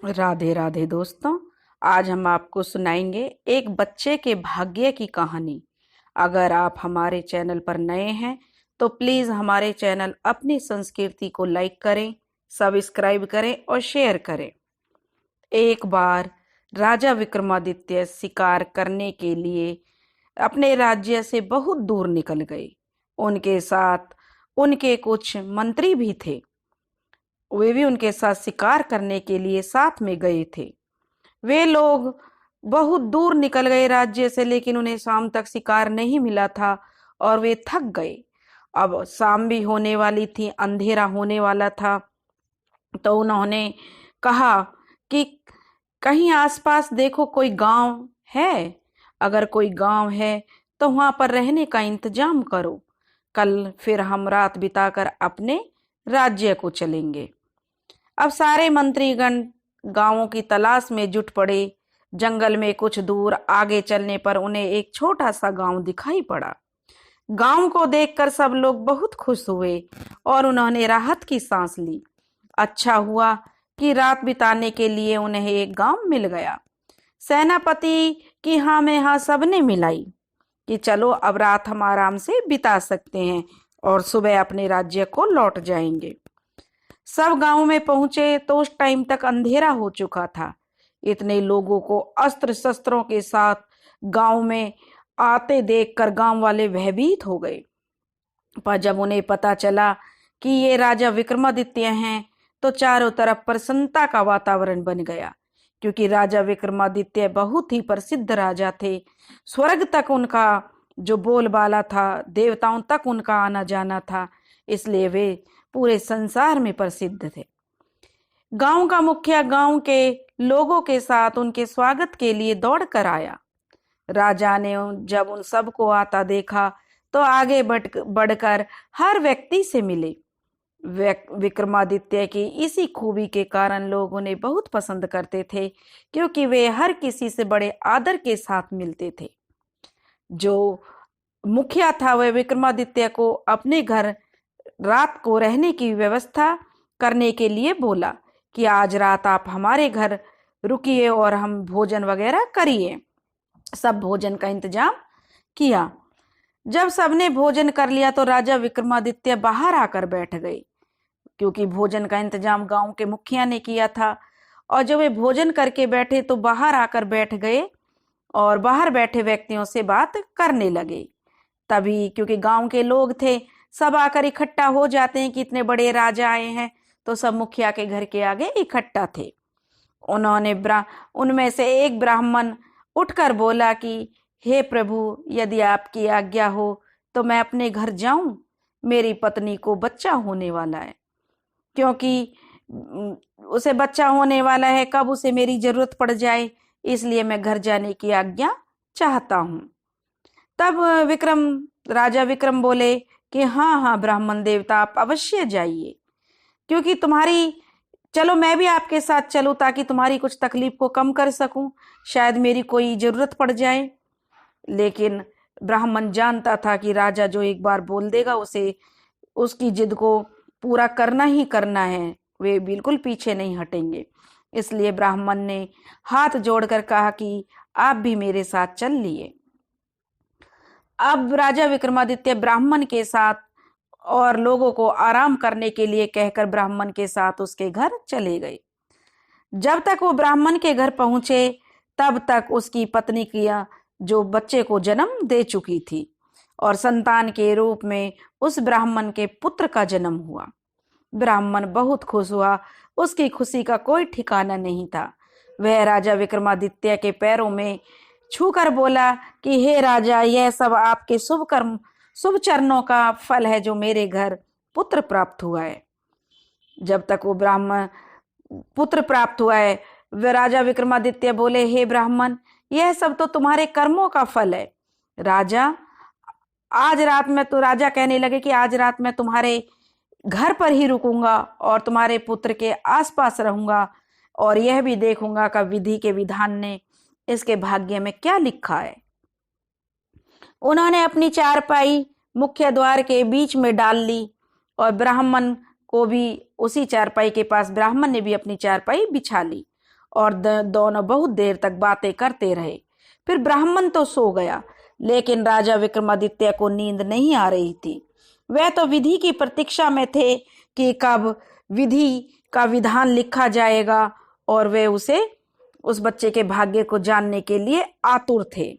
राधे राधे दोस्तों। आज हम आपको सुनाएंगे एक बच्चे के भाग्य की कहानी। अगर आप हमारे चैनल पर नए हैं तो प्लीज हमारे चैनल अपनी संस्कृति को लाइक करें, सब्सक्राइब करें और शेयर करें। एक बार राजा विक्रमादित्य शिकार करने के लिए अपने राज्य से बहुत दूर निकल गए। उनके साथ उनके कुछ मंत्री भी थे। वे भी उनके साथ शिकार करने के लिए साथ में गए थे। वे लोग बहुत दूर निकल गए राज्य से, लेकिन उन्हें शाम तक शिकार नहीं मिला था और वे थक गए। अब शाम भी होने वाली थी, अंधेरा होने वाला था। तो उन्होंने कहा कि कहीं आसपास देखो कोई गांव है। अगर कोई गांव है तो वहां पर रहने का इंतजाम करो। कल फिर हम रात बिताकर अपने राज्य को चलेंगे। अब सारे मंत्रीगण गांवों की तलाश में जुट पड़े। जंगल में कुछ दूर आगे चलने पर उन्हें एक छोटा सा गांव दिखाई पड़ा। गांव को देखकर सब लोग बहुत खुश हुए और उन्होंने राहत की सांस ली। अच्छा हुआ कि रात बिताने के लिए उन्हें एक गांव मिल गया। सेनापति की हाँ में हाँ सबने मिलाई कि चलो अब रात हम आराम से बिता सकते हैं और सुबह अपने राज्य को लौट जाएंगे। सब गांव में पहुंचे तो उस टाइम तक अंधेरा हो चुका था। इतने लोगों को अस्त्र शस्त्रों के साथ गांव में आते देखकर गांव वाले भयभीत हो गए। पर जब उन्हें पता चला कि ये राजा विक्रमादित्य हैं तो चारों तरफ प्रसन्नता का वातावरण बन गया, क्योंकि राजा विक्रमादित्य बहुत ही प्रसिद्ध राजा थे। स्वर्ग तक उनका जो बोलबाला था, देवताओं तक उनका आना जाना था, इसलिए वे पूरे संसार में प्रसिद्ध थे। गांव का मुखिया गांव के लोगों के साथ उनके स्वागत के लिए दौड़ कर आया। राजा ने जब उन सबको आता देखा तो आगे बढ़कर हर व्यक्ति से मिले। विक्रमादित्य की इसी खूबी के कारण लोग उन्हें बहुत पसंद करते थे, क्योंकि वे हर किसी से बड़े आदर के साथ मिलते थे। जो मुखिया था वह विक्रमादित्य को अपने घर रात को रहने की व्यवस्था करने के लिए बोला कि आज रात आप हमारे घर रुकिए और हम भोजन वगैरह करिए। सब भोजन का इंतजाम किया। जब सबने भोजन कर लिया तो राजा विक्रमादित्य बाहर आकर बैठ गए, क्योंकि भोजन का इंतजाम गांव के मुखिया ने किया था। और जब वे भोजन करके बैठे तो बाहर आकर बैठ गए और बाहर बैठे व्यक्तियों से बात करने लगे। तभी क्योंकि गांव के लोग थे, सब आकर इकट्ठा हो जाते हैं कि इतने बड़े राजा आए हैं, तो सब मुखिया के घर के आगे इकट्ठा थे। उनमें से एक ब्राह्मण उठकर बोला कि हे प्रभु, यदि आपकी आज्ञा हो तो मैं अपने घर जाऊं। मेरी पत्नी को बच्चा होने वाला है, क्योंकि उसे बच्चा होने वाला है, कब उसे मेरी जरूरत पड़ जाए, इसलिए मैं घर जाने की आज्ञा चाहता हूं। तब राजा विक्रम बोले कि हाँ हाँ ब्राह्मण देवता, आप अवश्य जाइए, क्योंकि चलो मैं भी आपके साथ चलूं ताकि तुम्हारी कुछ तकलीफ को कम कर सकूं, शायद मेरी कोई जरूरत पड़ जाए। लेकिन ब्राह्मण जानता था कि राजा जो एक बार बोल देगा उसे उसकी जिद को पूरा करना ही करना है, वे बिल्कुल पीछे नहीं हटेंगे। इसलिए ब्राह्मण ने हाथ जोड़कर कहा कि आप भी मेरे साथ चल लिए। अब राजा विक्रमादित्य ब्राह्मण के साथ और लोगों को आराम करने के लिए कहकर ब्राह्मण के साथ उसके घर चले गए। जब तक वो ब्राह्मण के घर पहुंचे तब तक उसकी पत्नी किया जो बच्चे को जन्म दे चुकी थी और संतान के रूप में उस ब्राह्मण के पुत्र का जन्म हुआ। ब्राह्मण बहुत खुश हुआ, उसकी खुशी का कोई ठिकाना नहीं था। वह राजा विक्रमादित्य के पैरों में छूकर बोला कि हे राजा, यह सब आपके शुभ चरणों का फल है जो मेरे घर पुत्र प्राप्त हुआ है। जब तक वो ब्राह्मण पुत्र प्राप्त हुआ है, वह राजा विक्रमादित्य बोले हे ब्राह्मण, यह सब तो तुम्हारे कर्मों का फल है। राजा राजा कहने लगे कि आज रात मैं तुम्हारे घर पर ही रुकूंगा और तुम्हारे पुत्र के आसपास रहूंगा और यह भी देखूंगा कि विधि के विधान ने इसके भाग्य में क्या लिखा है। उन्होंने अपनी चारपाई मुख्य द्वार के बीच में डाल ली और ब्राह्मण को भी उसी चारपाई के पास ब्राह्मण ने भी अपनी चारपाई बिछा ली और दोनों बहुत देर तक बातें करते रहे। फिर ब्राह्मण तो सो गया, लेकिन राजा विक्रमादित्य को नींद नहीं आ रही थी। वह तो विधि की प्रतीक्षा में थे कि कब विधि का विधान लिखा जाएगा, और वे उस बच्चे के भाग्य को जानने के लिए आतुर थे।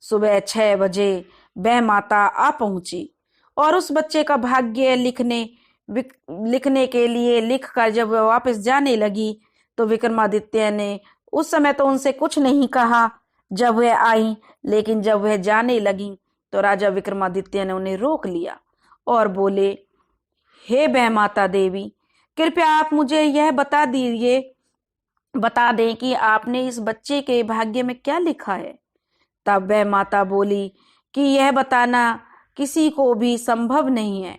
सुबह 6 बजे वह माता आ पहुंची और उस बच्चे का भाग्य लिखने के लिए लिखकर जब वह वापस जाने लगी तो विक्रमादित्य ने उस समय तो उनसे कुछ नहीं कहा जब वह आई, लेकिन जब वह जाने लगी तो राजा विक्रमादित्य ने उन्हें रोक लिया और बोले, हे वह माता देवी, कृपया आप मुझे यह बता दें कि आपने इस बच्चे के भाग्य में क्या लिखा है। तब वह माता बोली कि यह बताना किसी को भी संभव नहीं है,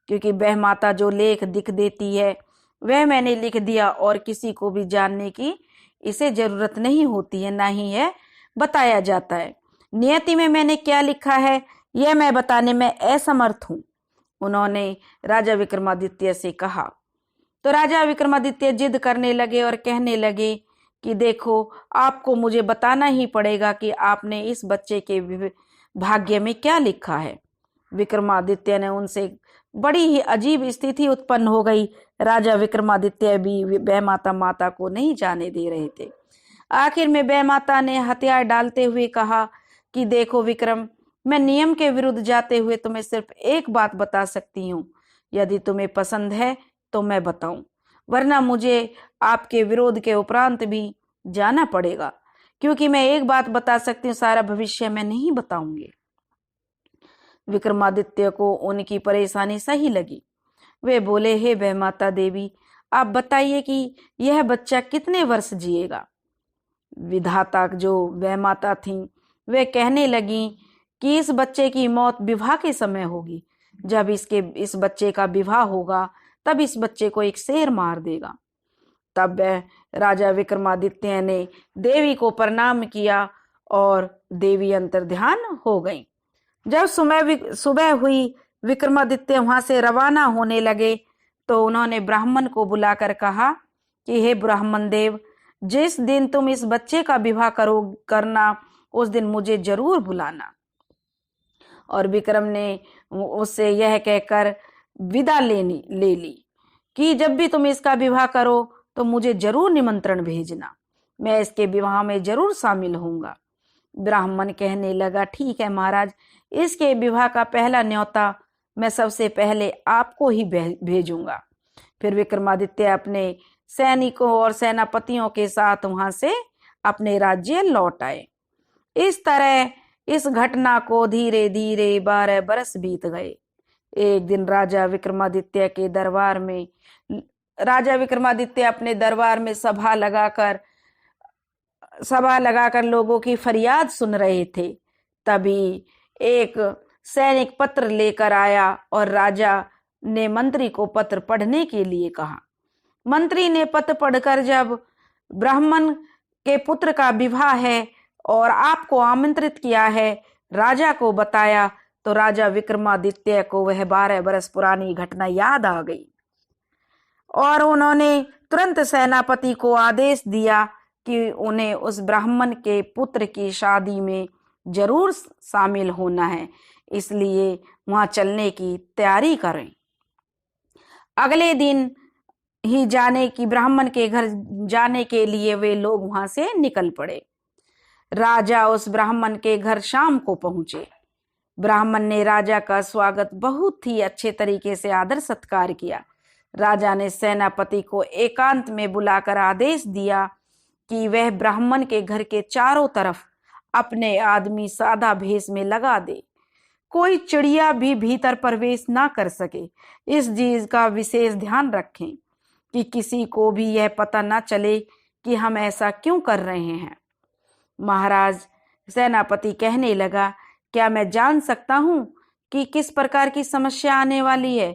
क्योंकि वह माता जो लेख लिख देती है वह मैंने लिख दिया और किसी को भी जानने की इसे जरूरत नहीं होती है, ना ही है बताया जाता है। नियति में मैंने क्या लिखा है यह मैं बताने में असमर्थ हूँ, उन्होंने राजा विक्रमादित्य से कहा। तो राजा विक्रमादित्य जिद करने लगे और कहने लगे कि देखो, आपको मुझे बताना ही पड़ेगा कि आपने इस बच्चे के भाग्य में क्या लिखा है। विक्रमादित्य ने उनसे बड़ी ही अजीब स्थिति उत्पन्न हो गई। राजा विक्रमादित्य भी वह माता को नहीं जाने दे रहे थे। आखिर में वह माता ने हथियार डालते हुए कहा कि देखो विक्रम, मैं नियम के विरुद्ध जाते हुए तुम्हें सिर्फ एक बात बता सकती हूँ। यदि तुम्हें पसंद है तो मैं बताऊं, वरना मुझे आपके विरोध के उपरांत भी जाना पड़ेगा, क्योंकि मैं एक बात बता सकती हूँ, सारा भविष्य मैं नहीं बताऊंगी। विक्रमादित्य को उनकी परेशानी सही लगी। वे बोले, हे वह माता देवी, आप बताइए कि यह बच्चा कितने वर्ष जिएगा। विधाता जो वह माता थीं, वे कहने लगी कि इस बच्चे की मौत विवाह के समय होगी। जब इस बच्चे का विवाह होगा तब इस बच्चे को एक शेर मार देगा। तब वह राजा विक्रमादित्य ने देवी को प्रणाम किया और देवी अंतर्ध्यान हो गई। जब सुबह हुई, विक्रमादित्य वहां से रवाना होने लगे तो उन्होंने ब्राह्मण को बुलाकर कहा कि हे ब्राह्मण देव, जिस दिन तुम इस बच्चे का विवाह करना उस दिन मुझे जरूर बुलाना। और विक्रम ने उससे यह कहकर विदा ले ली कि जब भी तुम इसका विवाह करो तो मुझे जरूर निमंत्रण भेजना, मैं इसके विवाह में जरूर शामिल होऊंगा। ब्राह्मण कहने लगा, ठीक है महाराज, इसके विवाह का पहला न्योता मैं सबसे पहले आपको ही भेजूंगा। फिर विक्रमादित्य अपने सैनिकों और सेनापतियों के साथ वहां से अपने राज्य लौट आए। इस तरह इस घटना को धीरे धीरे 12 बरस बीत गए। एक दिन राजा विक्रमादित्य अपने दरबार में सभा लगाकर लोगों की फरियाद सुन रहे थे। तभी एक सैनिक पत्र लेकर आया और राजा ने मंत्री को पत्र पढ़ने के लिए कहा। मंत्री ने पत्र पढ़कर जब ब्राह्मण के पुत्र का विवाह है और आपको आमंत्रित किया है राजा को बताया, तो राजा विक्रमादित्य को वह 12 बरस पुरानी घटना याद आ गई और उन्होंने तुरंत सेनापति को आदेश दिया कि उन्हें उस ब्राह्मण के पुत्र की शादी में जरूर शामिल होना है, इसलिए वहां चलने की तैयारी करें। अगले दिन ही ब्राह्मण के घर जाने के लिए वे लोग वहां से निकल पड़े। राजा उस ब्राह्मण के घर शाम को पहुंचे। ब्राह्मण ने राजा का स्वागत बहुत ही अच्छे तरीके से आदर सत्कार किया। राजा ने सेनापति को एकांत में बुलाकर आदेश दिया कि वह ब्राह्मण के घर के चारों तरफ अपने आदमी सादा भेष में लगा दे, कोई चिड़िया भी भीतर प्रवेश ना कर सके। इस चीज का विशेष ध्यान रखें कि किसी को भी यह पता ना चले कि हम ऐसा क्यों कर रहे हैं। महाराज, सेनापति कहने लगा, क्या मैं जान सकता हूं कि किस प्रकार की समस्या आने वाली है।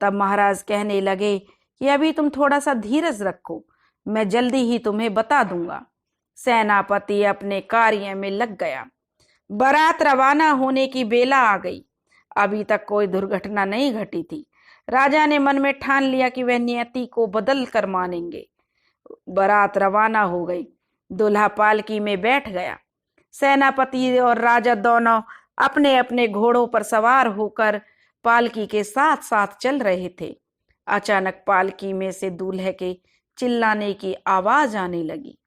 तब महाराज कहने लगे कि अभी तुम थोड़ा सा धीरज रखो, मैं जल्दी ही तुम्हें बता दूंगा। सेनापति अपने कार्य में लग गया। बारात रवाना होने की बेला आ गई। अभी तक कोई दुर्घटना नहीं घटी थी। राजा ने मन में ठान लिया कि वह नियति को बदल कर मानेंगे। बारात रवाना हो गई। दूल्हा पालकी में बैठ गया। सेनापति और राजा दोनों अपने अपने घोड़ों पर सवार होकर पालकी के साथ साथ चल रहे थे। अचानक पालकी में से दूल्हे के चिल्लाने की आवाज आने लगी।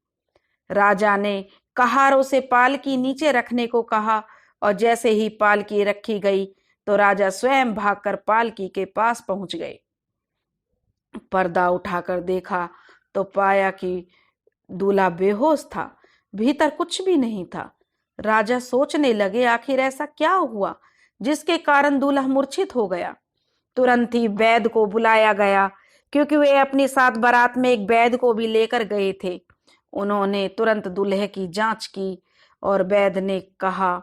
राजा ने कहारों से पालकी नीचे रखने को कहा और जैसे ही पालकी रखी गई तो राजा स्वयं भागकर पालकी के पास पहुंच गए। पर्दा उठाकर देखा तो पाया कि दूल्हा बेहोश था, भीतर कुछ भी नहीं था। राजा सोचने लगे आखिर ऐसा क्या हुआ जिसके कारण दूल्हा मूर्छित हो गया। तुरंत ही वैद्य को बुलाया गया, क्योंकि वे अपनी साथ बारात में एक वैद्य को भी लेकर गए थे। उन्होंने तुरंत दूल्हे की जांच की और वैद्य ने कहा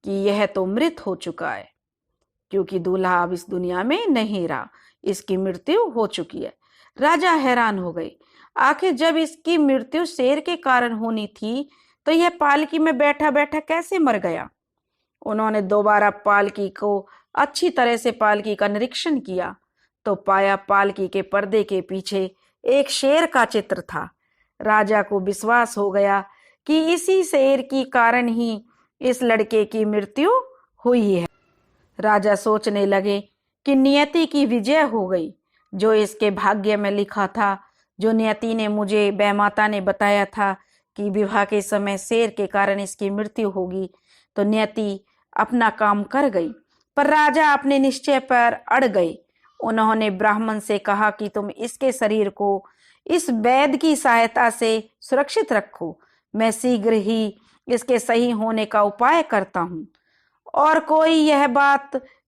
कि यह तो मृत हो चुका है, क्योंकि दूल्हा अब इस दुनिया में नहीं रहा, इसकी मृत्यु हो चुकी है। राजा हैरान हो गए, आखिर जब इसकी मृत्यु शेर के कारण होनी थी तो यह पालकी में बैठा बैठा कैसे मर गया। उन्होंने दोबारा पालकी को अच्छी तरह से पालकी का निरीक्षण किया तो पाया पालकी के पर्दे के पीछे एक शेर का चित्र था। राजा को विश्वास हो गया कि इसी शेर के कारण ही इस लड़के की मृत्यु हुई है। राजा सोचने लगे कि नियति की विजय हो गई। जो इसके भाग्य में लिखा था, जो नियति ने मुझे बैमाता ने बताया था कि विवाह के समय शेर के कारण इसकी मृत्यु होगी, तो नियति अपना काम कर गई। पर राजा अपने निश्चय पर अड़ गए। उन्होंने ब्राह्मण से कहा कि तुम इसके शरीर को इस वैद्य की सहायता से सुरक्षित रखो, मैं शीघ्र ही इसके सही होने का उपाय करता हूँ। और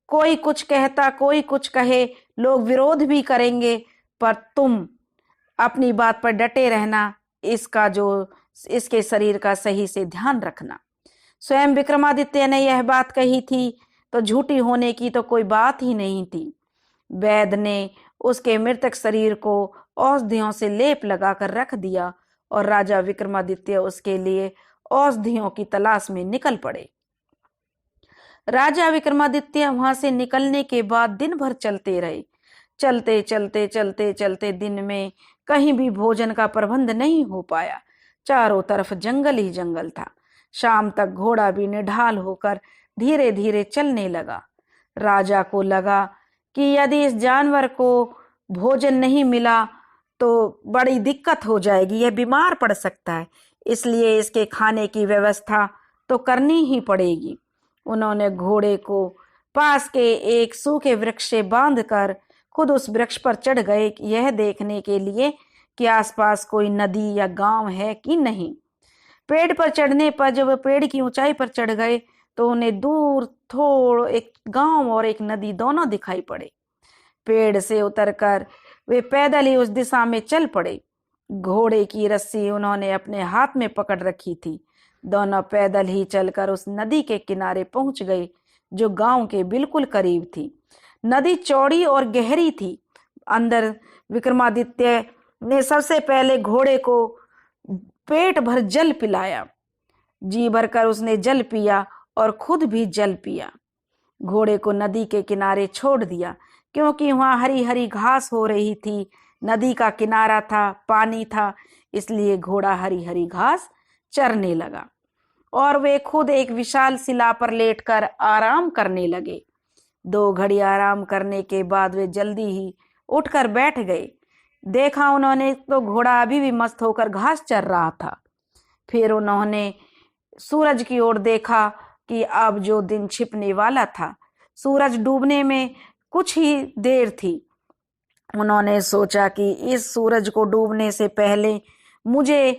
कोई कुछ कहता, कोई कुछ कहे, लोग विरोध भी करेंगे, पर तुम अपनी बात पर डटे रहना, इसके शरीर का सही से ध्यान रखना। स्वयं विक्रमादित्य ने यह बात कही थी तो झूठी होने की तो कोई बात ही नहीं थी। वैद्य ने उसके मृतक शरीर को औषधियों से लेप लगाकर रख दिया और राजा विक्रमादित्य उसके लिए औषधियों की तलाश में निकल पड़े। राजा विक्रमादित्य वहां से निकलने के बाद दिन भर चलते रहे। चलते चलते चलते चलते दिन में कहीं भी भोजन का प्रबंध नहीं हो पाया। चारों तरफ जंगल ही जंगल था। शाम तक घोड़ा भी निढाल होकर धीरे धीरे चलने लगा। राजा को लगा कि यदि इस जानवर को भोजन नहीं मिला तो बड़ी दिक्कत हो जाएगी, यह बीमार पड़ सकता है, इसलिए इसके खाने की व्यवस्था तो करनी ही पड़ेगी। उन्होंने घोड़े को पास के एक सूखे वृक्ष से बांधकर खुद उस वृक्ष पर चढ़ गए, यह देखने के लिए कि आसपास कोई नदी या गांव है कि नहीं। पेड़ पर चढ़ने पर जब पेड़ की ऊंचाई पर चढ़ गए तो उन्हें दूर थोड़ा एक गांव और एक नदी दोनों दिखाई पड़े। पेड़ से उतरकर वे पैदल ही उस दिशा में चल पड़े। घोड़े की रस्सी उन्होंने अपने हाथ में पकड़ रखी थी। दोनों पैदल ही चलकर उस नदी के किनारे पहुंच गए जो गांव के बिल्कुल करीब थी। नदी चौड़ी और गहरी थी। अंदर विक्रमादित्य ने सबसे पहले घोड़े को पेट भर जल पिलाया। जी भरकर उसने जल पिया और खुद भी जल पिया। घोड़े को नदी के किनारे छोड़ दिया, क्योंकि वहां हरी हरी घास हो रही थी। नदी का किनारा था, पानी था, इसलिए घोड़ा हरी हरी घास चरने लगा और वे खुद एक विशाल शिला पर लेटकर आराम करने लगे। 2 घड़ी आराम करने के बाद वे जल्दी ही उठकर बैठ गए। देखा उन्होंने तो घोड़ा अभी भी मस्त होकर घास चर रहा था। फिर उन्होंने सूरज की ओर देखा कि अब जो दिन छिपने वाला था, सूरज डूबने में कुछ ही देर थी। उन्होंने सोचा कि इस सूरज को डूबने से पहले मुझे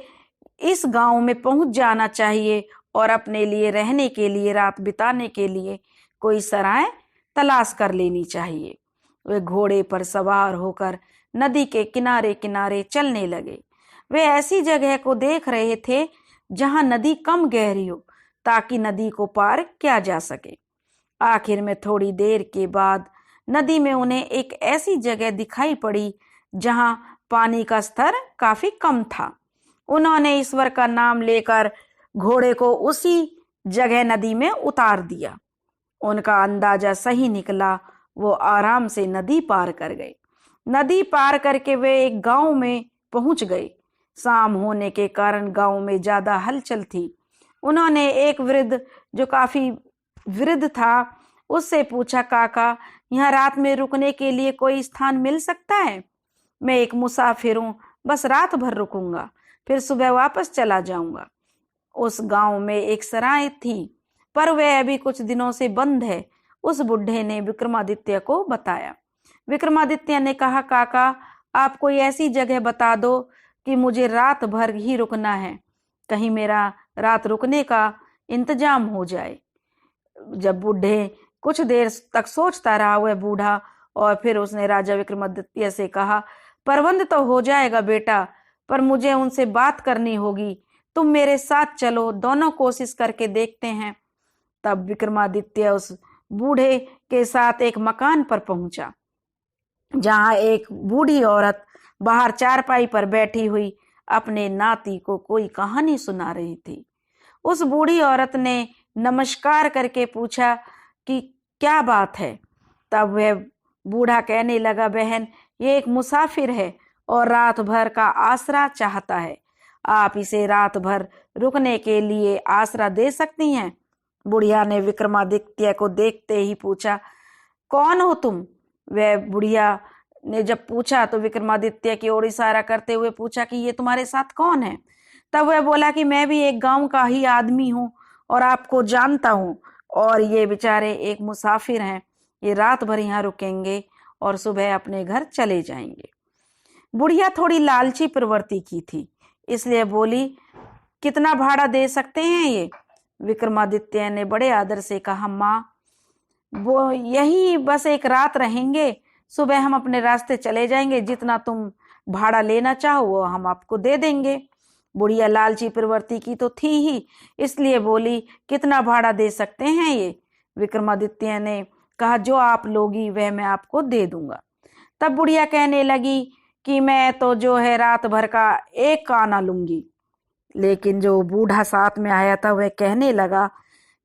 इस गांव में पहुंच जाना चाहिए और अपने लिए रहने के लिए, रात बिताने के लिए कोई सराय तलाश कर लेनी चाहिए। वे घोड़े पर सवार होकर नदी के किनारे किनारे चलने लगे। वे ऐसी जगह को देख रहे थे जहां नदी कम गहरी हो, ताकि नदी को पार किया जा सके। आखिर में थोड़ी देर के बाद नदी में उन्हें एक ऐसी जगह दिखाई पड़ी जहां पानी का स्तर काफी कम था। उन्होंने ईश्वर का नाम लेकर घोड़े को उसी जगह नदी में उतार दिया। उनका अंदाजा सही निकला। वो आराम से नदी पार कर गए। नदी पार करके वे एक गांव में पहुंच गए। शाम होने के कारण गांव में ज्यादा हलचल थी। उन्होंने एक वृद्ध जो काफी वृद्ध था उससे पूछा, काका, यहाँ रात में रुकने के लिए कोई स्थान मिल सकता है? मैं एक मुसाफिर हूँ, बस रात भर रुकूंगा, फिर सुबह वापस चला जाऊंगा। उस गांव में एक सराय थी, पर वह अभी कुछ दिनों से बंद है, उस बुढ़े ने विक्रमादित्य को बताया। विक्रमादित्य ने कहा, काका, आप कोई ऐसी जगह बता दो कि मुझे रात भर ही रुकना है, कहीं मेरा रात रुकने का इंतजाम हो जाए। जब बूढ़े कुछ देर तक सोचता रहा वह बूढ़ा, और फिर उसने राजा विक्रमादित्य से कहा, प्रबंध तो हो जाएगा बेटा, पर मुझे उनसे बात करनी होगी, तुम मेरे साथ चलो, दोनों कोशिश करके देखते हैं। तब विक्रमादित्य उस बूढ़े के साथ एक मकान पर पहुंचा, जहां एक बूढ़ी औरत बाहर चारपाई पर बैठी हुई अपने नाती को कोई कहानी सुना रही थी। उस बूढ़ी औरत ने नमस्कार करके पूछा कि क्या बात है? तब वह बूढ़ा कहने लगा, बहन, ये एक मुसाफिर है और रात भर का आसरा चाहता है, आप इसे रात भर रुकने के लिए आसरा दे सकती हैं? बुढ़िया ने विक्रमादित्य को देखते ही पूछा, कौन हो तुम? वह बुढ़िया ने जब पूछा तो विक्रमादित्य की ओर इशारा करते हुए पूछा कि ये तुम्हारे साथ कौन है? तब वह बोला कि मैं भी एक गांव का ही आदमी हूँ और आपको जानता हूँ, और ये बेचारे एक मुसाफिर हैं, ये रात भर यहाँ रुकेंगे और सुबह अपने घर चले जाएंगे। बुढ़िया थोड़ी लालची प्रवृत्ति की थी, इसलिए बोली, कितना भाड़ा दे सकते हैं ये? विक्रमादित्य ने बड़े आदर से कहा, माँ, वो यही बस एक रात रहेंगे, सुबह हम अपने रास्ते चले जाएंगे, जितना तुम भाड़ा लेना चाहो वो हम आपको दे देंगे। बुढ़िया लालची प्रवृत्ति की तो थी ही, इसलिए बोली, कितना भाड़ा दे सकते हैं ये? विक्रमादित्य ने कहा, जो आप लोगी वह मैं आपको दे दूंगा। तब बुढ़िया कहने लगी कि मैं तो जो है रात भर का एक आना लूंगी। लेकिन जो बूढ़ा साथ में आया था वह कहने लगा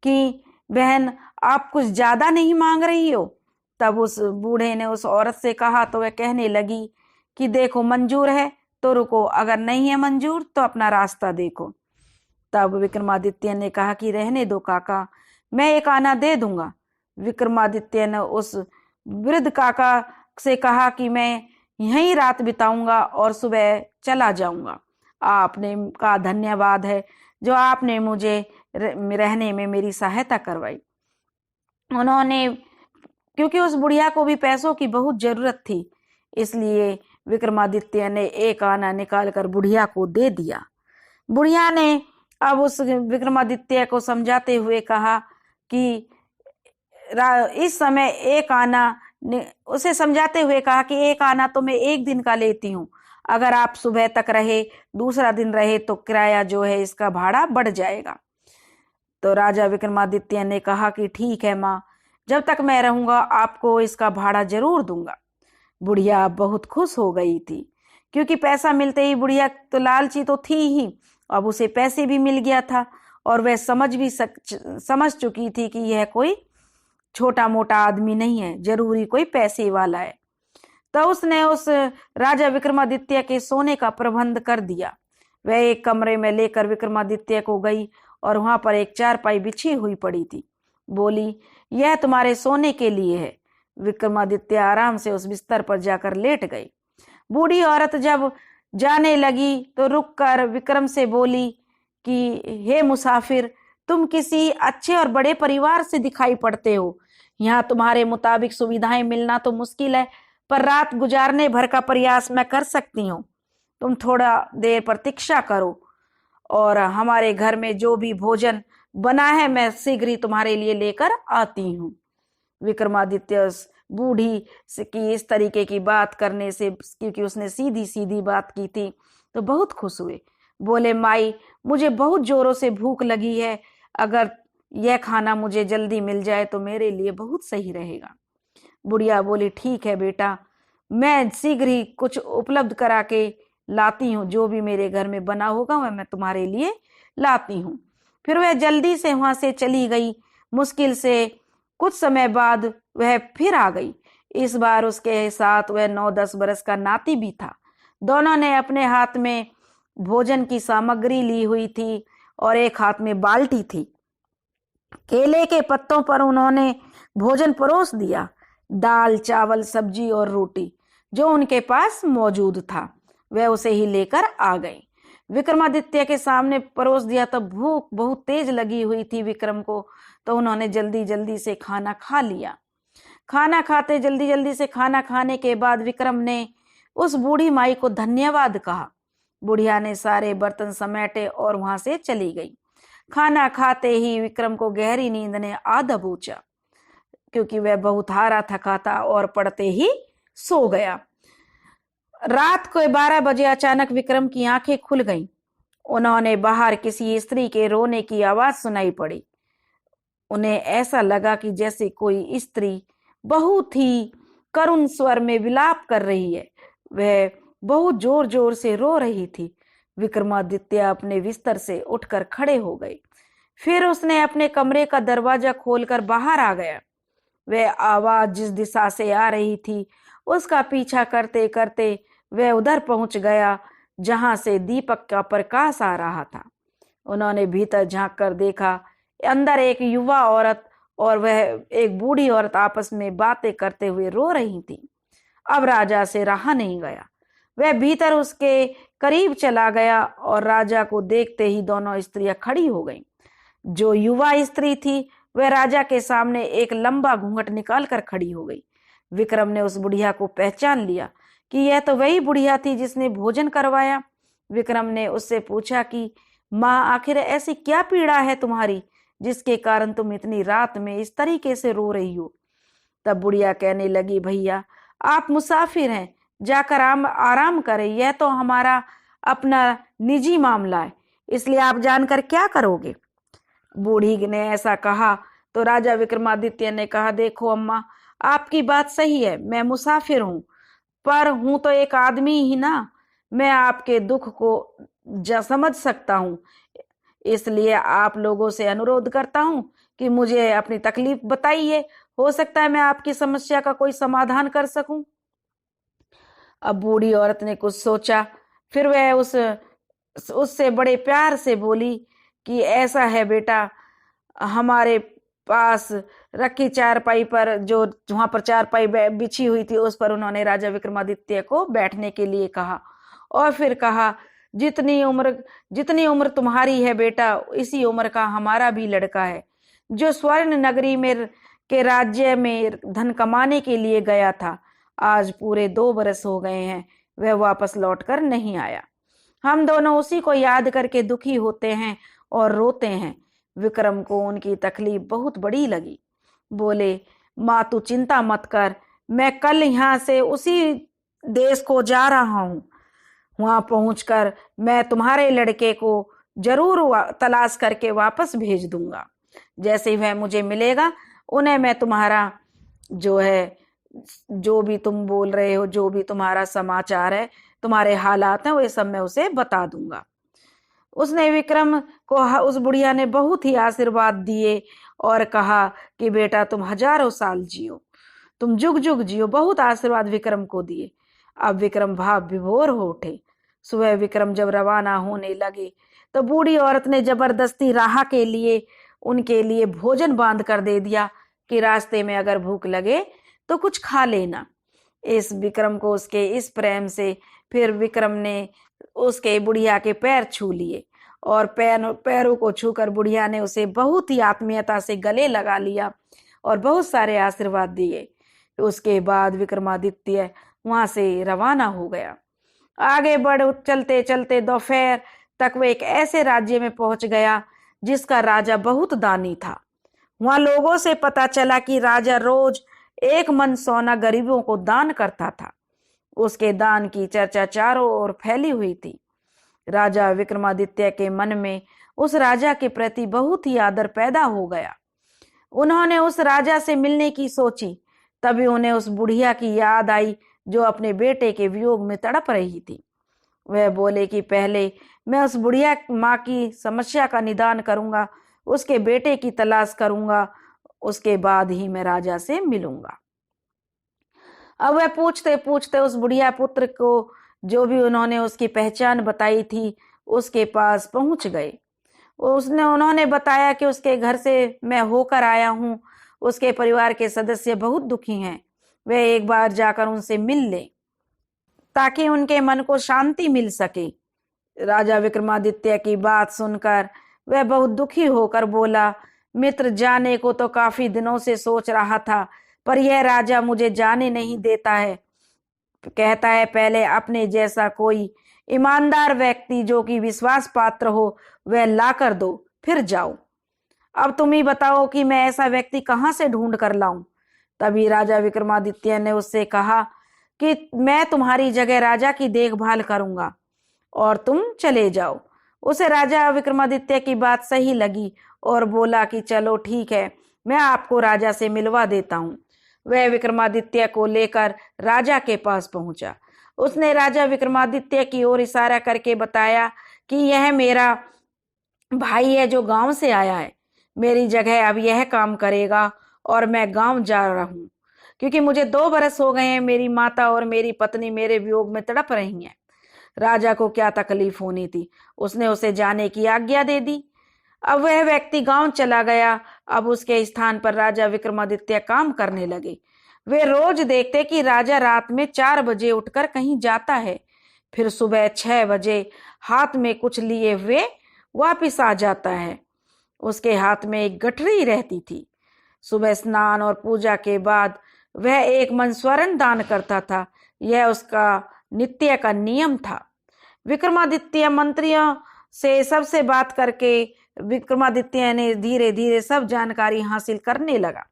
कि बहन, आप कुछ ज्यादा नहीं मांग रही हो? तब उस बूढ़े ने उस औरत से कहा तो वह कहने लगी कि देखो, मंजूर है तो रुको, अगर नहीं है मंजूर तो अपना रास्ता देखो। तब विक्रमादित्य ने कहा कि रहने दो काका, मैं एक आना दे दूंगा। विक्रमादित्य ने उस वृद्ध काका से कहा कि मैं यहीं रात बिताऊंगा और सुबह चला जाऊंगा। आपने का धन्यवाद है जो आपने मुझे रहने में मेरी सहायता करवाई। उन्होंने, क्योंकि उस बुढ़िया को भी पैसों की बहुत जरूरत थी, इसलिए विक्रमादित्य ने एक आना निकालकर बुढ़िया को दे दिया। बुढ़िया ने अब उस विक्रमादित्य को समझाते हुए कहा कि इस समय एक आना, उसे समझाते हुए कहा कि एक आना तो मैं एक दिन का लेती हूँ, अगर आप सुबह तक रहे, दूसरा दिन रहे तो किराया जो है इसका भाड़ा बढ़ जाएगा। तो राजा विक्रमादित्य ने कहा कि ठीक है माँ, जब तक मैं रहूंगा आपको इसका भाड़ा जरूर दूंगा। बुढ़िया बहुत खुश हो गई थी, क्योंकि पैसा मिलते ही, बुढ़िया तो लालची तो थी ही, अब उसे पैसे भी मिल गया था और वह समझ चुकी थी कि यह कोई छोटा मोटा आदमी नहीं है, जरूरी कोई पैसे वाला है। तो उसने उस राजा विक्रमादित्य के सोने का प्रबंध कर दिया। वह एक कमरे में लेकर विक्रमादित्य को गई और वहां पर एक चारपाई बिछी हुई पड़ी थी। बोली, यह तुम्हारे सोने के लिए है। विक्रमादित्य आराम से उस बिस्तर पर जाकर लेट गई। बूढ़ी औरत जब जाने लगी तो रुककर विक्रम से बोली कि हे मुसाफिर, तुम किसी अच्छे और बड़े परिवार से दिखाई पड़ते हो, यहाँ तुम्हारे मुताबिक सुविधाएं मिलना तो मुश्किल है, पर रात गुजारने भर का प्रयास मैं कर सकती हूँ। तुम थोड़ा देर प्रतीक्षा करो और हमारे घर में जो भी भोजन बना है मैं शीघ्र ही तुम्हारे लिए लेकर आती हूँ। विक्रमादित्य बूढ़ी की इस तरीके की बात करने से, क्योंकि उसने सीधी सीधी बात की थी, तो बहुत खुश हुए। बोले, माई, मुझे बहुत जोरों से भूख लगी है, अगर यह खाना मुझे जल्दी मिल जाए तो मेरे लिए बहुत सही रहेगा। बुढ़िया बोली, ठीक है बेटा, मैं शीघ्र ही कुछ उपलब्ध करा के लाती हूँ, जो भी मेरे घर में बना होगा वह मैं तुम्हारे लिए लाती हूँ। फिर वह जल्दी से वहां से चली गई। मुश्किल से कुछ समय बाद वह फिर आ गई। इस बार उसके साथ वह 9-10 बरस का नाती भी था। दोनों ने अपने हाथ में भोजन की सामग्री ली हुई थी और एक हाथ में बाल्टी थी। केले के पत्तों पर उन्होंने भोजन परोस दिया, दाल, चावल, सब्जी और रोटी जो उनके पास मौजूद था वह उसे ही लेकर आ गए। विक्रमादित्य के सामने परोस दिया तो भूख बहुत तेज लगी हुई थी विक्रम को, तो उन्होंने जल्दी जल्दी से खाना खा लिया। खाना खाते जल्दी जल्दी से खाना खाने के बाद विक्रम ने उस बूढ़ी माई को धन्यवाद कहा। बुढ़िया ने सारे बर्तन समेटे और वहां से चली गई। खाना खाते ही विक्रम को गहरी नींद ने आ दबोचा, क्योंकि वह बहुत हारा थका था और पड़ते ही सो गया। रात को 12 बजे अचानक विक्रम की आंखें खुल गईं। उन्होंने बाहर किसी स्त्री के रोने की आवाज सुनाई पड़ी। उन्हें ऐसा लगा कि जैसे कोई स्त्री बहुत ही करुण स्वर में विलाप कर रही है। वह बहुत जोर जोर से रो रही थी। विक्रमादित्य अपने बिस्तर से उठकर खड़े हो गए। फिर उसने अपने कमरे का दरवाजा खोलकर बाहर आ गया। वह आवाज जिस दिशा से आ रही थी उसका पीछा करते करते वह उधर पहुंच गया जहां से दीपक का प्रकाश आ रहा था। उन्होंने भीतर झांक कर देखा, अंदर एक युवा औरत और वह एक बूढ़ी औरत आपस में बातें करते हुए रो रही थी। अब राजा से रहा नहीं गया। वह भीतर उसके करीब चला गया और राजा को देखते ही दोनों स्त्रियां खड़ी हो गईं। जो युवा स्त्री थी वह राजा के सामने एक लंबा घूंघट निकाल कर खड़ी हो गई। विक्रम ने उस बुढ़िया को पहचान लिया कि यह तो वही बुढ़िया थी जिसने भोजन करवाया। विक्रम ने उससे पूछा कि माँ, आखिर ऐसी क्या पीड़ा है तुम्हारी जिसके कारण तुम इतनी रात में इस तरीके से रो रही हो? तब बुढ़िया कहने लगी, भैया आप मुसाफिर हैं, जाकर आराम करें, यह तो हमारा अपना निजी मामला है, इसलिए आप जानकर क्या करोगे? बूढ़ी ने ऐसा कहा तो राजा विक्रमादित्य ने कहा, देखो अम्मा, आपकी बात सही है, मैं मुसाफिर हूं, पर हूं तो एक आदमी ही ना। मैं आपके दुख को समझ सकता हूं, इसलिए आप लोगों से अनुरोध करता हूं कि मुझे अपनी तकलीफ बताइए, हो सकता है मैं आपकी समस्या का कोई समाधान कर सकूं। अब बूढ़ी औरत ने कुछ सोचा, फिर वह उससे बड़े प्यार से बोली कि ऐसा है बेटा, हमारे पास रखी चारपाई पर, जो वहां पर चारपाई बिछी हुई थी, उस पर उन्होंने राजा विक्रमादित्य को बैठने के लिए कहा और फिर कहा, जितनी उम्र तुम्हारी है बेटा, इसी उम्र का हमारा भी लड़का है, जो स्वर्ण नगरी में के राज्य में धन कमाने के लिए गया था। आज पूरे 2 बरस हो गए हैं, वह वापस लौटकर नहीं आया। हम दोनों उसी को याद करके दुखी होते हैं और रोते हैं। विक्रम को उनकी तकलीफ बहुत बड़ी लगी। बोले, माँ तू चिंता मत कर, मैं कल यहाँ से उसी देश को जा रहा हूँ। वहां पहुंचकर मैं तुम्हारे लड़के को जरूर तलाश करके वापस भेज दूंगा। जैसे ही वह मुझे मिलेगा, उन्हें मैं तुम्हारा जो भी तुम बोल रहे हो, जो भी तुम्हारा समाचार है, तुम्हारे हालात हैं, वो सब मैं उसे बता दूंगा। उसने विक्रम को, उस बुढ़िया ने बहुत ही आशीर्वाद दिए और कहा कि बेटा तुम हजारों साल जियो, तुम जुग जुग जियो। बहुत आशीर्वाद विक्रम को दिए। अब विक्रम भाव विभोर हो उठे। सुबह विक्रम जब रवाना होने लगे तो बूढ़ी औरत ने जबरदस्ती राह के लिए उनके लिए भोजन बांध कर दे दिया कि रास्ते में अगर भूख लगे तो कुछ खा लेना। इस विक्रम को उसके इस प्रेम से फिर विक्रम ने उसके बुढ़िया के पैर छू लिए और पैरों को छूकर बुढ़िया ने उसे बहुत ही आत्मीयता से गले लगा लिया और बहुत सारे आशीर्वाद दिए। उसके बाद विक्रमादित्य वहां से रवाना हो गया। आगे चलते चलते दोपहर तक वह एक ऐसे राज्य में पहुंच गया जिसका राजा बहुत दानी था। वहां लोगों से पता चला कि राजा रोज 1 मन सोना गरीबों को दान करता था। उसके दान की चर्चा चारों ओर फैली हुई थी। राजा विक्रमादित्य के मन में उस राजा के प्रति बहुत ही आदर पैदा हो गया। उन्होंने उस राजा से मिलने की सोची, तभी उन्हें उस बुढ़िया की याद आई जो अपने बेटे के वियोग में तड़प रही थी। वह बोले कि पहले मैं उस बुढ़िया माँ की समस्या का निदान करूंगा, उसके बेटे की तलाश करूंगा, उसके बाद ही मैं राजा से मिलूंगा। अब वह पूछते पूछते उस बुढ़िया पुत्र को जो भी उन्होंने उसकी पहचान बताई थी उसके पास पहुंच गए। उन्होंने बताया कि उसके घर से मैं होकर आया हूं, उसके परिवार के सदस्य बहुत दुखी हैं, वे एक बार जाकर उनसे मिल ले ताकि उनके मन को शांति मिल सके। राजा विक्रमादित्य की बात सुनकर वह बहुत दुखी होकर बोला, मित्र, जाने को तो काफी दिनों से सोच रहा था, पर यह राजा मुझे जाने नहीं देता है। कहता है पहले अपने जैसा कोई ईमानदार व्यक्ति जो कि विश्वास पात्र हो वह ला कर दो, फिर जाओ। अब तुम ही बताओ कि मैं ऐसा व्यक्ति कहां से ढूंढ कर लाऊं। तभी राजा विक्रमादित्य ने उससे कहा कि मैं तुम्हारी जगह राजा की देखभाल करूंगा और तुम चले जाओ। उसे राजा विक्रमादित्य की बात सही लगी और बोला कि चलो ठीक है, मैं आपको राजा से मिलवा देता हूँ। वह विक्रमादित्य को लेकर राजा के पास पहुंचा। उसने राजा विक्रमादित्य की ओर इशारा करके बताया कि यह मेरा भाई है जो गांव से आया है, मेरी जगह अब यह काम करेगा और मैं गांव जा रहा हूं क्योंकि मुझे 2 बरस हो गए हैं, मेरी माता और मेरी पत्नी मेरे वियोग में तड़प रही हैं। राजा को क्या तकलीफ होनी थी, उसने उसे जाने की आज्ञा दे दी। अब वह व्यक्ति गांव चला गया। अब उसके स्थान पर राजा विक्रमादित्य काम करने लगे। वे रोज देखते कि राजा रात में 4 बजे उठकर कहीं जाता है, फिर सुबह 6 बजे हाथ में कुछ लिए हुए वापिस आ जाता है। उसके हाथ में एक गठरी रहती थी। सुबह स्नान और पूजा के बाद वह एक मन स्वर्ण दान करता था। यह उसका नित्य का नियम था। विक्रमादित्य मंत्रियों से सबसे बात करके विक्रमादित्य ने धीरे धीरे सब जानकारी हासिल करने लगा।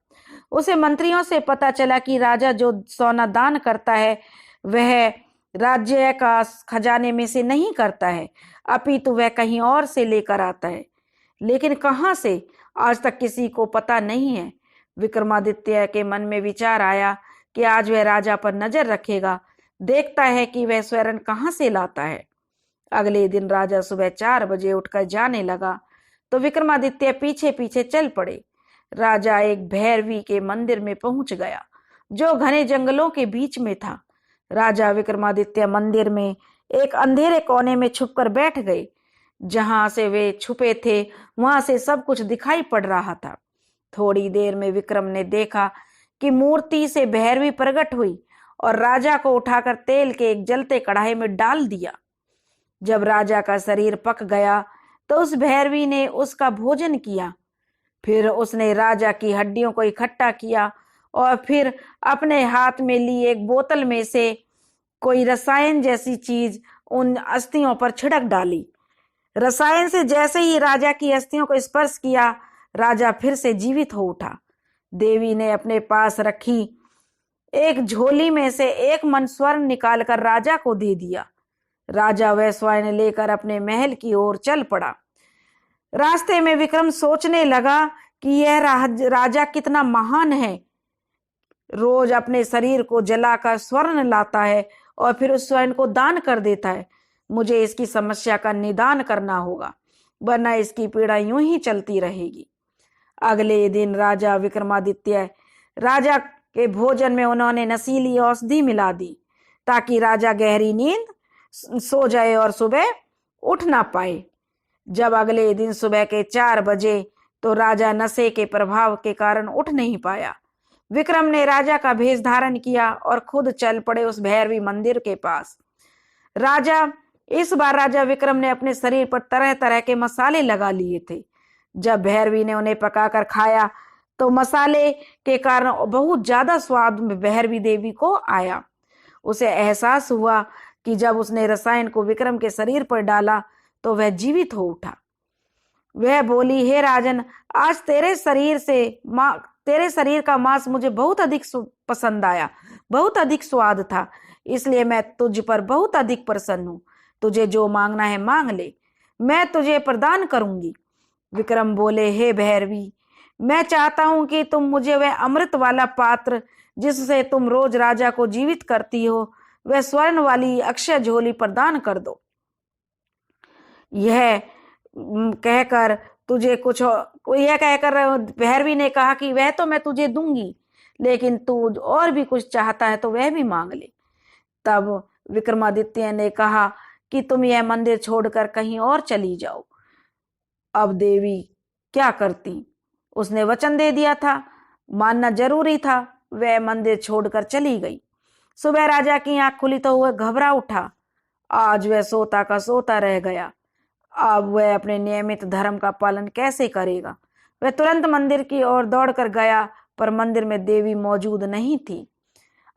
उसे मंत्रियों से पता चला कि राजा जो सोना दान करता है वह राज्य का खजाने में से नहीं करता है, अपितु वह कहीं और से लेकर आता है। लेकिन कहां से, आज तक किसी को पता नहीं है। विक्रमादित्य के मन में विचार आया कि आज वह राजा पर नजर रखेगा, देखता है कि वह स्वर्ण कहां से लाता है। अगले दिन राजा सुबह 4 बजे उठकर जाने लगा तो विक्रमादित्य पीछे पीछे चल पड़े। राजा एक भैरवी के मंदिर में पहुंच गया जो घने जंगलों के बीच में था। राजा विक्रमादित्य मंदिर में एक अंधेरे कोने में छुपकर बैठ गए। जहां से वे छुपे थे वहां से सब कुछ दिखाई पड़ रहा था। थोड़ी देर में विक्रम ने देखा कि मूर्ति से भैरवी प्रकट हुई और राजा को उठाकर तेल के एक जलते कढ़ाई में डाल दिया। जब राजा का शरीर पक गया तो उस भैरवी ने उसका भोजन किया। फिर उसने राजा की हड्डियों को इकट्ठा किया और फिर अपने हाथ में ली एक बोतल में से कोई रसायन जैसी चीज उन अस्थियों पर छिड़क डाली। रसायन से जैसे ही राजा की अस्थियों को स्पर्श किया, राजा फिर से जीवित हो उठा। देवी ने अपने पास रखी एक झोली में से एक मन स्वर्ण निकालकर राजा को दे दिया। राजा वह स्वर्ण लेकर अपने महल की ओर चल पड़ा। रास्ते में विक्रम सोचने लगा कि यह राजा कितना महान है, रोज अपने शरीर को जलाकर स्वर्ण लाता है और फिर उस स्वर्ण को दान कर देता है। मुझे इसकी समस्या का निदान करना होगा, वरना इसकी पीड़ा यूं ही चलती रहेगी। अगले दिन राजा विक्रमादित्य राजा के भोजन में उन्होंने नशीली औषधि मिला दी ताकि राजा गहरी नींद सो जाए और सुबह उठ ना पाए। जब अगले दिन सुबह के 4 बजे तो राजा नशे के प्रभाव के कारण उठ नहीं पाया। विक्रम ने राजा का भेष धारण किया और खुद चल पड़े उस भैरवी मंदिर के पास। इस बार राजा विक्रम ने अपने शरीर पर तरह तरह के मसाले लगा लिए थे। जब भैरवी ने उन्हें पकाकर खाया तो मसाले के कारण बहुत ज्यादा स्वाद भैरवी देवी को आया। उसे एहसास हुआ कि जब उसने रसायन को विक्रम के शरीर पर डाला तो वह जीवित हो उठा। वह बोली, हे राजन, आज तेरे शरीर का मांस मुझे बहुत अधिक पसंद आया, बहुत अधिक स्वाद था, इसलिए मैं तुझ पर बहुत अधिक प्रसन्न हूं। तुझे जो मांगना है मांग ले, मैं तुझे प्रदान करूंगी। विक्रम बोले, हे भैरवी, मैं चाहता हूं कि तुम मुझे वह अमृत वाला पात्र जिससे तुम रोज राजा को जीवित करती हो, वह स्वर्ण वाली अक्षय झोली प्रदान कर दो। यह कहकर भैरवी ने कहा कि वह तो मैं तुझे दूंगी, लेकिन तू और भी कुछ चाहता है तो वह भी मांग ले। तब विक्रमादित्य ने कहा कि तुम यह मंदिर छोड़कर कहीं और चली जाओ। अब देवी क्या करती, उसने वचन दे दिया था, मानना जरूरी था। वह मंदिर छोड़कर चली गई। सुबह राजा की आंख खुली तो वह घबरा उठा। आज वह सोता का सोता रह गया। अब वह अपने नियमित धर्म का पालन कैसे करेगा। वह तुरंत मंदिर की ओर दौड़कर गया, पर मंदिर में देवी मौजूद नहीं थी।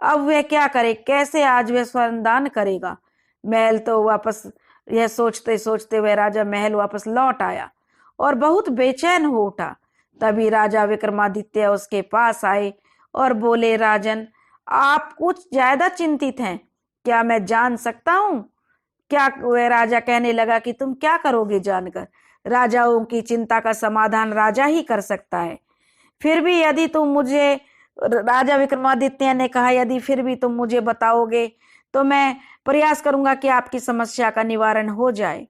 अब वह क्या करे, कैसे आज वह स्वर्ण दान करेगा। महल तो वापस, यह सोचते सोचते वह राजा महल वापस लौट आया और बहुत बेचैन हो उठा। तभी राजा विक्रमादित्य उसके पास आए और बोले, राजन, आप कुछ ज्यादा चिंतित हैं, क्या मैं जान सकता हूं क्या। वह राजा कहने लगा कि तुम क्या करोगे जानकर। राजाओं की चिंता का समाधान राजा ही कर सकता है। फिर भी यदि तुम मुझे, राजा विक्रमादित्य ने कहा, यदि फिर भी तुम मुझे बताओगे तो मैं प्रयास करूंगा कि आपकी समस्या का निवारण हो जाए।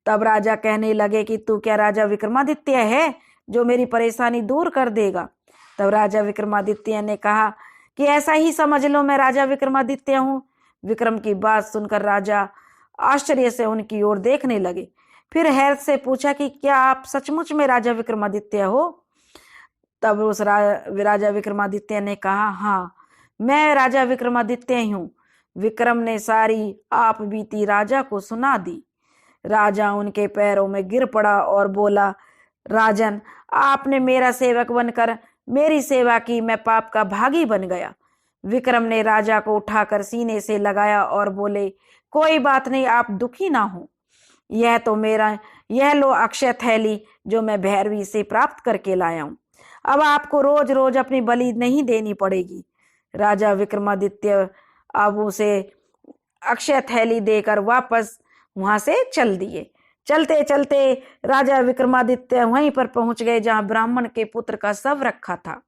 तब राजा कहने लगे कि तू क्या राजा विक्रमादित्य है जो मेरी परेशानी दूर कर देगा। तब राजा विक्रमादित्य ने कहा कि ऐसा ही समझ लो, मैं राजा विक्रमादित्य हूँ। विक्रम की बात सुनकर राजा आश्चर्य से उनकी ओर देखने लगे। फिर हैरत से पूछा कि क्या आप सचमुच में राजा विक्रमादित्य हो। तब उस राजा विक्रमादित्य ने कहा, हाँ, मैं राजा विक्रमादित्य ही हूँ। विक्रम ने सारी आप बीती राजा को सुना दी। राजा उनके पैरों में गिर पड़ा और बोला, राजन, आपने मेरा सेवक बनकर मेरी सेवा की, मैं पाप का भागी बन गया। विक्रम ने राजा को उठाकर सीने से लगाया और बोले, कोई बात नहीं, आप दुखी ना हो। यह लो अक्षय थैली जो मैं भैरवी से प्राप्त करके लाया हूं। अब आपको रोज रोज अपनी बलि नहीं देनी पड़ेगी। राजा विक्रमादित्य अब उसे अक्षय थैली देकर वापस वहां से चल दिए। चलते चलते राजा विक्रमादित्य वहीं पर पहुंच गए जहां ब्राह्मण के पुत्र का शव रखा था।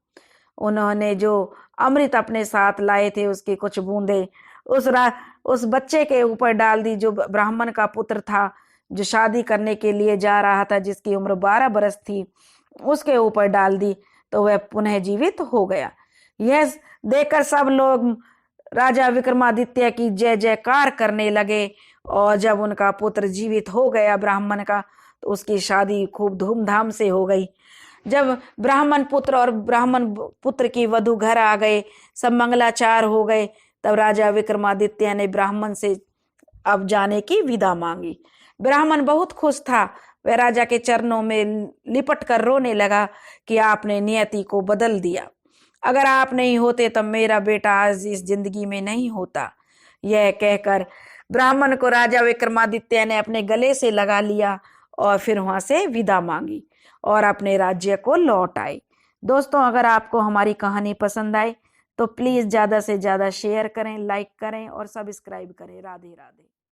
उन्होंने जो अमृत अपने साथ लाए थे उसकी कुछ बूंदे उस बच्चे के ऊपर डाल दी, जो ब्राह्मण का पुत्र था, जो शादी करने के लिए जा रहा था, जिसकी उम्र 12 बरस थी, उसके ऊपर डाल दी तो वह पुनः जीवित हो गया। यह देखकर सब लोग राजा विक्रमादित्य की जय जयकार करने लगे। और जब उनका पुत्र जीवित हो गया ब्राह्मण का, तो उसकी शादी खूब धूमधाम से हो गई। जब ब्राह्मण पुत्र और ब्राह्मण पुत्र की वधू घर आ गए, सब मंगलाचार हो गए, तब राजा विक्रमादित्य ने ब्राह्मण से अब जाने की विदा मांगी। ब्राह्मण बहुत खुश था। वह राजा के चरणों में लिपट कर रोने लगा कि आपने नियति को बदल दिया। अगर आप नहीं होते तब मेरा बेटा आज इस जिंदगी में नहीं होता। यह कहकर ब्राह्मण को राजा विक्रमादित्य ने अपने गले से लगा लिया और फिर वहां से विदा मांगी और अपने राज्य को लौट आए। दोस्तों, अगर आपको हमारी कहानी पसंद आए तो प्लीज ज्यादा से ज्यादा शेयर करें, लाइक करें और सब्सक्राइब करें। राधे राधे।